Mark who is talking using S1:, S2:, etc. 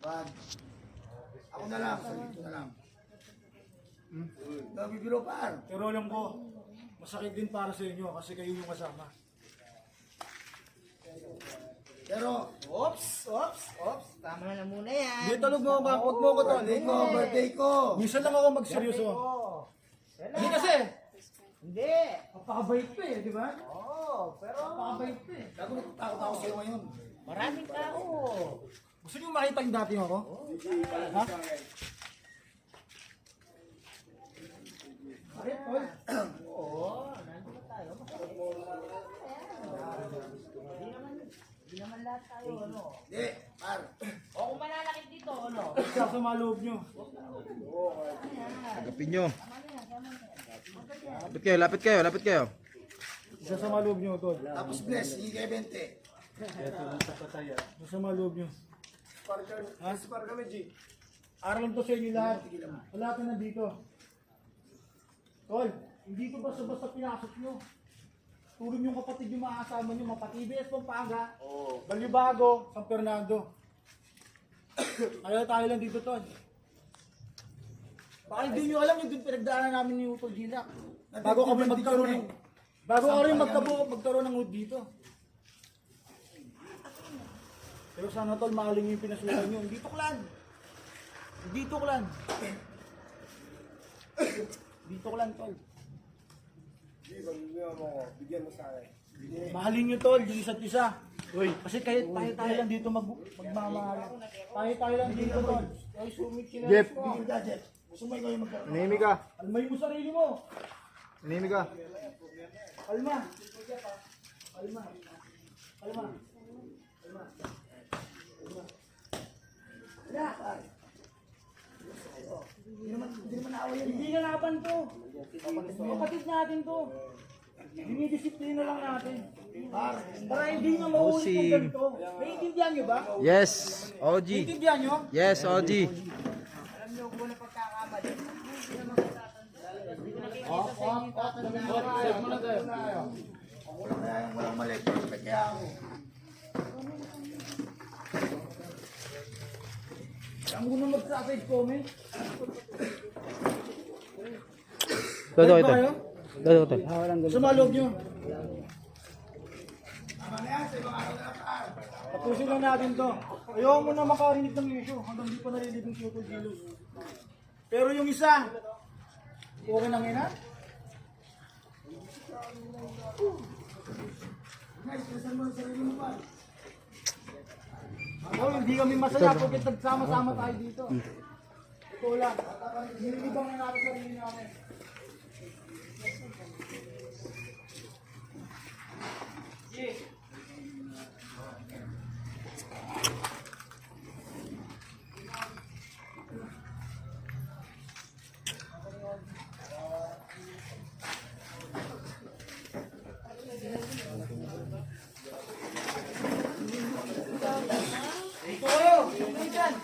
S1: Wag. Ako na lang, salito na lang. Nabibiro par.
S2: Pero alam ko, masakit din para sa inyo kasi kayo yung kasama.
S1: Pero,
S3: Oops. Tama na muna yan.
S2: Hindi, talog mo ba? Huwag mo ko to.
S1: birthday ko, birthday ko.
S2: Minsan lang ako magseryoso. Hindi kasi,
S3: Hindi.
S2: napakabait pa eh, di ba?
S3: Oo, pero
S2: Napakabait pa eh.
S1: Takot ako sa'yo ngayon.
S3: maraming tao.
S2: Gusto niyo makita yung dati ako? Ha? Bakit, Tol?
S3: Oo, nandito tayo. Hindi naman lahat tayo, ano.
S1: Hindi, par.
S3: O kung mananakit dito, ano.
S2: Isa sa mga loob nyo.
S4: Agapin nyo. Lapit kayo.
S2: Isa sa mga loob nyo, Tol.
S1: Tapos bless, hindi kayo 20.
S2: Isa sa mga loob nyo. Ha? Aralan to sa inyo lahat. Wala ka nandito. Tol, hindi ko basta-basta pinasok nyo. Tulong yung kapatid yung maasama nyo, mapatibis, Pampanga, Balibago, San Fernando. Kaya tayo lang dito, Tol. Baka hindi nyo alam yung pinagdaanan namin ni Utol Gina. Bago kami magkaroon ng... Bago kami magkaroon ng hood dito. Pero sana, Tol, maaling yung pinasukan nyo. Hindi tuklan. Hindi tuklan. Hindi tuklan, Tol.
S1: Bigyan mo sa akin.
S2: Mahalin nyo, Tol, yung isa't isa. Uy, kasi kahit tayo lang dito magmamahal. Tayo lang dito, Tol. Ay, sumit sila.
S4: Jeff.
S1: Bigyan mo Jeff. Gusto mo ikaw yung magkaroon.
S4: Nahimik ka.
S2: Almay mo sarili mo.
S4: Nahimik ka.
S2: Alma. Alma. Alma.
S1: Wala, par. Hindi naman naaway yan.
S2: Hindi na laban to. Kapatid natin to. Dinidisiplina lang natin. Para hindi nyo maulit yung ganito. Naiintindihan nyo ba?
S4: Yes, OG.
S2: Naiintindihan nyo?
S4: Yes, OG.
S3: Alam niyo kung ano pagkakamali.
S2: Save mo na tayo.
S1: Ako lang kaya yung walang mali. Perfect kaya ako.
S2: Ang muna mag-side comment.
S4: Ito.
S2: Ba kayo? Sa mga loob nyo.
S1: Tama na yan, sa ibang araw na lang, par.
S2: Tapusin lang natin to. Ayaw mo na makarinig ng issue hanggang di pa narinig ng Utol Gilos. Pero yung isa, okay nang ina?
S1: Guys, kasan mo ang sarili mo, par.
S2: Ako, hindi kami masaya porque nagsama-sama tayo dito. Ito lang. Nilibang na natin sarili namin. Ito kayo! Ito dyan!